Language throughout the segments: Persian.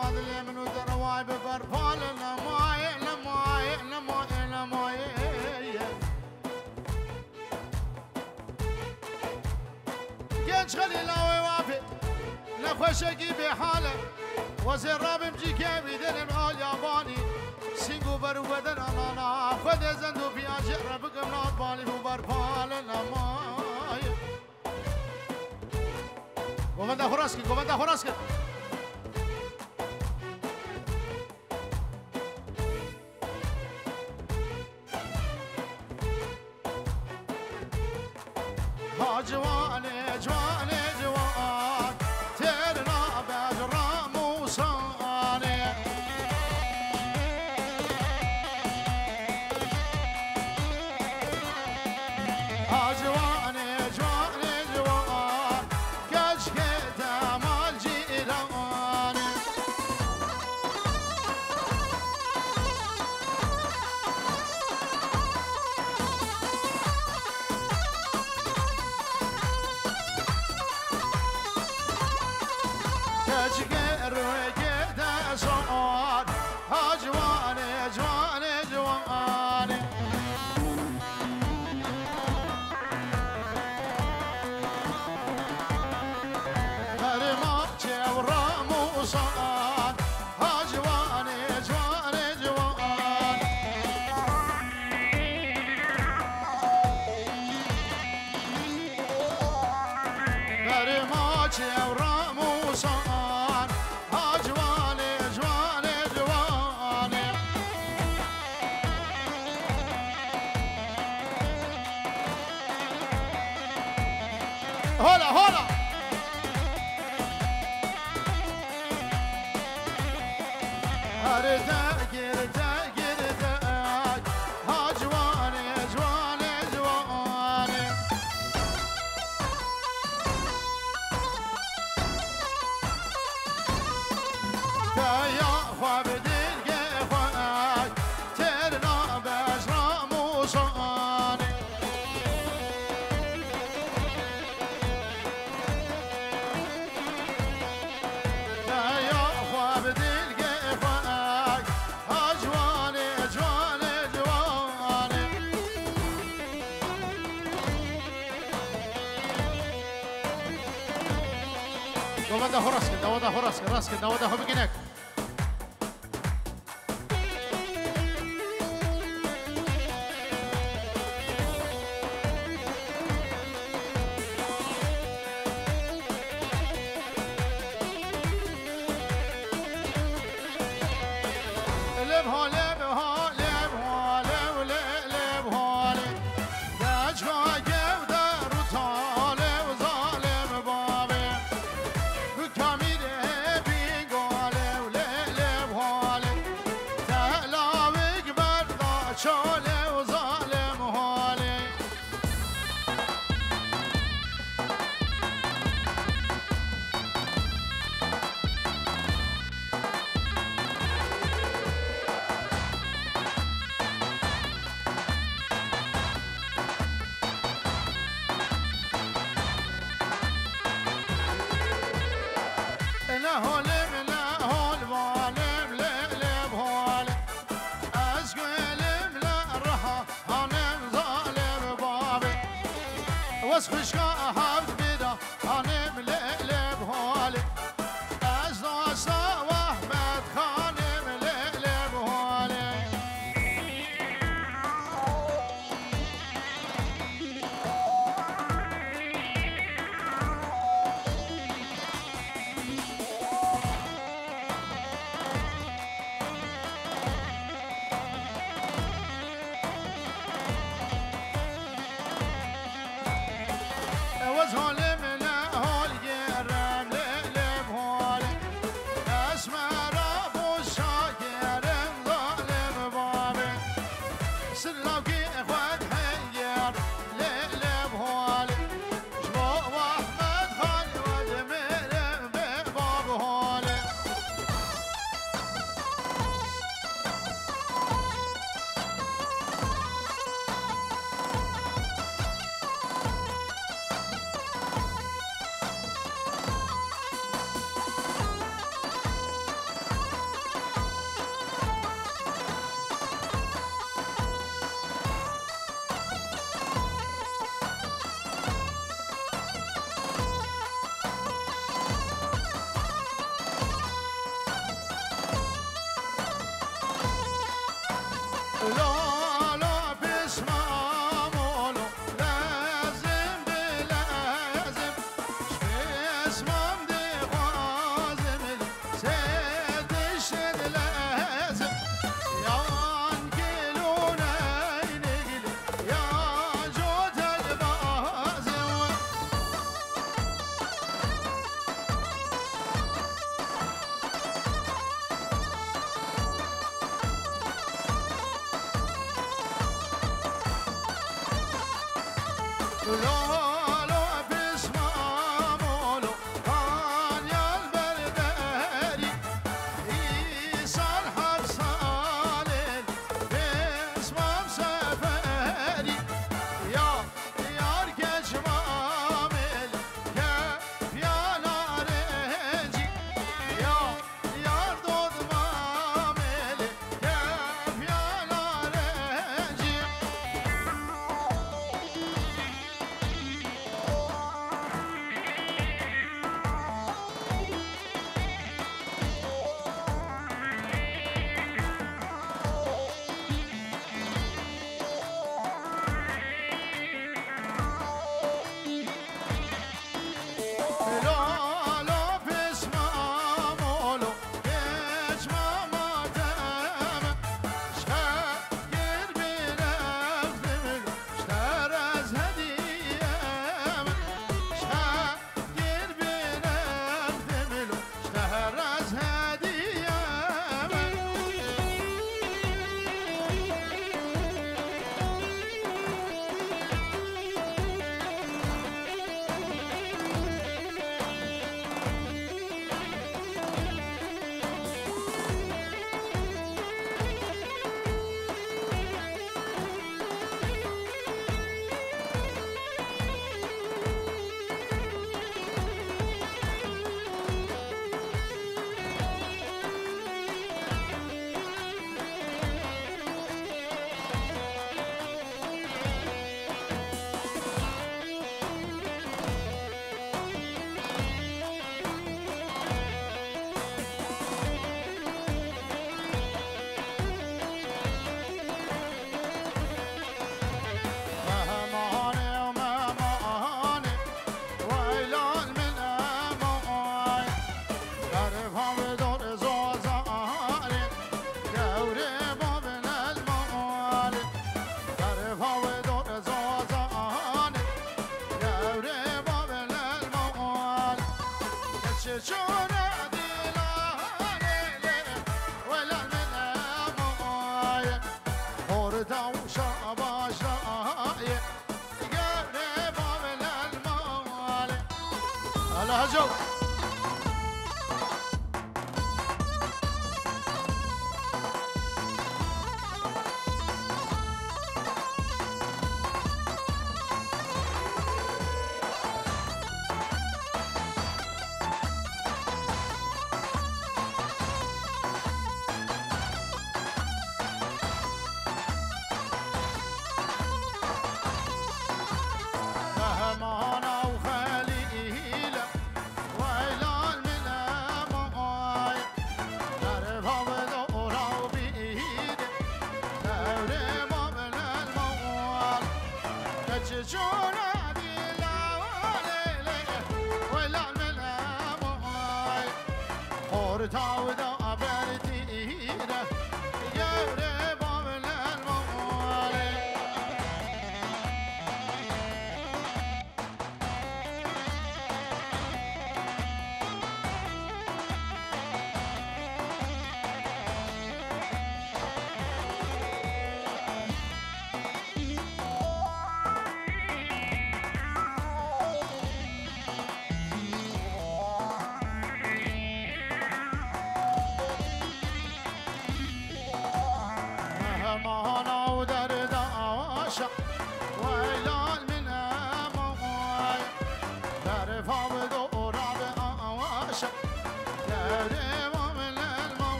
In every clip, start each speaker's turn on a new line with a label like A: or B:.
A: فاضل من ودرواي بفرفال لماي لماي لماي لماي جنش خليلاوي وافي لخوشكي بحاله وزير رابم جيكي بيدن العال ياباني سينغو برو بدن انا خد زندو في عشر بكم نات بالي بفرفال لماي Komanda Horaski, komanda Horaski. Ha civane, civane, civan, terna bejra musane. Ha civane, civane, civan, keşke temal cirane. Keşke rüyede son, ha civane, civane, civane. Karıma çevra musan, ha civane, civane, civane. Karıma çevra musan, ha civane, civane, civane. Hola, hola. Arda girda girda ha civane, civane, civane. Kaya khwab dilge khwak terna bejra musane. Kaya khwab dilge khwak ha civane, civane, civane. Dovada Horaski, dovada Horaski, Raski, dovada Hobiginek. لبها لبها لبها لب لبها دجا گودر و طالب ظالم بابه کامیر بیگاله و لبها تلاوی بردا چاله و ظالم حاله لا هولم لا هول بالم لب هولم أزقلم لا رها هانم ظالم بابي واسخش حبد بدا هانم لب هولم أزناسا وأحمد خانم لب هولم was هولم لا هول يرم لب هولم اسمع رابو شاكرم ظالم بابي سلاوكي اخوات حير لب هولم جمو واحمد خان ودمر باب هولم هلا هجو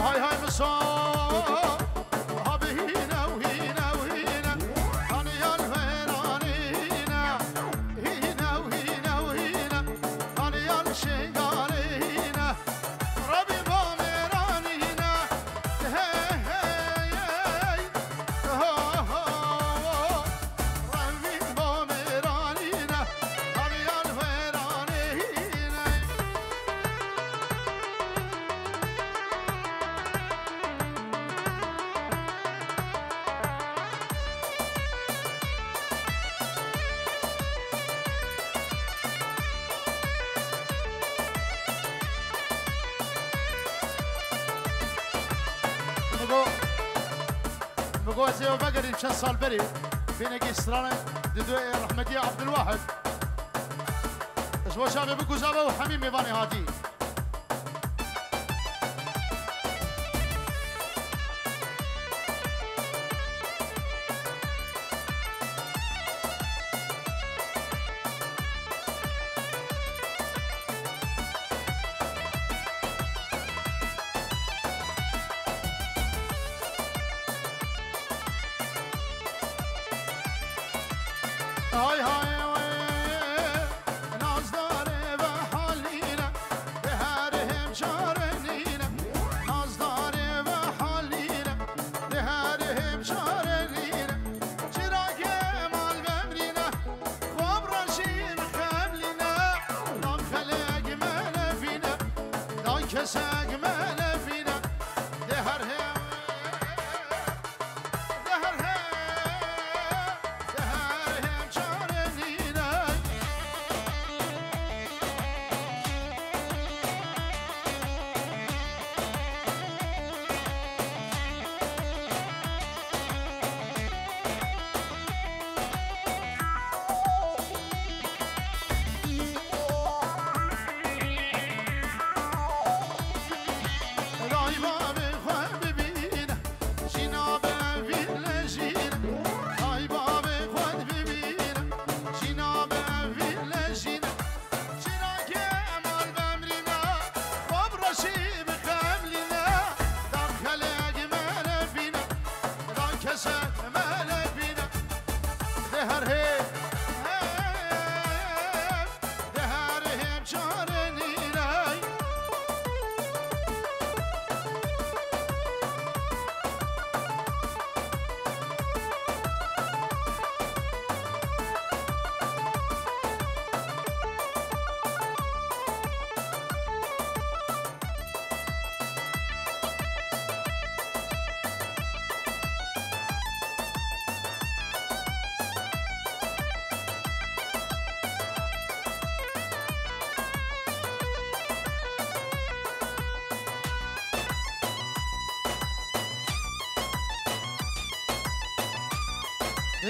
A: هاي هاي مصاب هبهينا وهينا وهينا هاني يا الفيرانينا هينا وهينا وهينا هاني يا الشيقانينا ربي بامرانينا هي هي هو هو ربي بامرانينا هاني يا الفيرانينا بقول زي بقري مشان صال بري بين قيسرانه ددو رحمتي عبد الواحد اسمه شابي بكو زابا وحميم يباني هادي هاي هاي وي نازداري بحالينا بهارهم شارنينا نازداري بحالينا بهارهم شارنينا شراكي مال بمرينا خبرشين خملنا دان خلق من فينا دان كسق من فينا دهرهم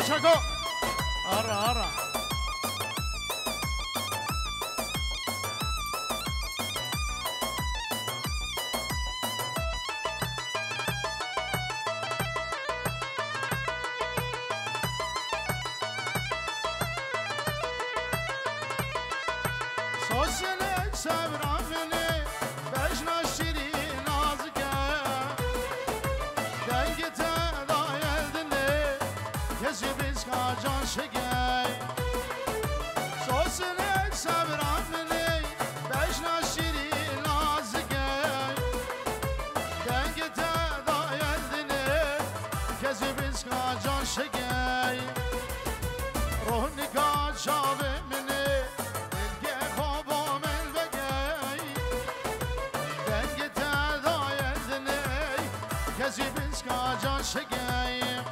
A: Chaco, arra, arra. Sosyelik sevramini beşna şirin nazike dengite dayeldini kezi biz kacan şegey Sosyelik sevramini beşna şirin nazike dengite dayeldini kezi biz kacan şegey Ruhni kaçavimini کسی بیش که جان شگیم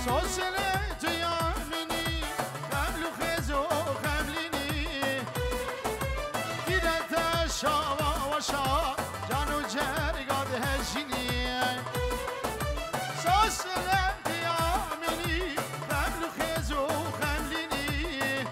A: سوسلی تو یامینی قبل خزو شاوا و شا جانو جرگاد هجینی سوسل دیامینی قبل خزو خملینی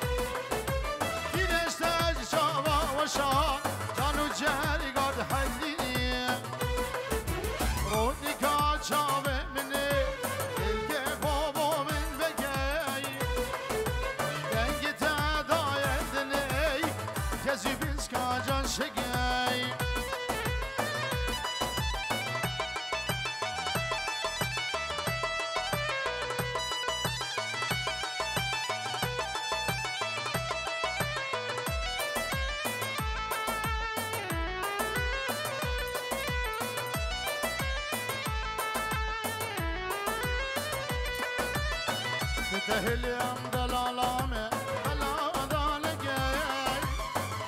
A: زتهل يم دلالامه دلا دالجاي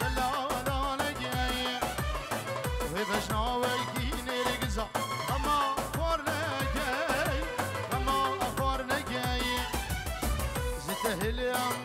A: دلا دالجاي وبشناوي كيني رجزا اما خورنجاي اما خورنجاي زتهل يم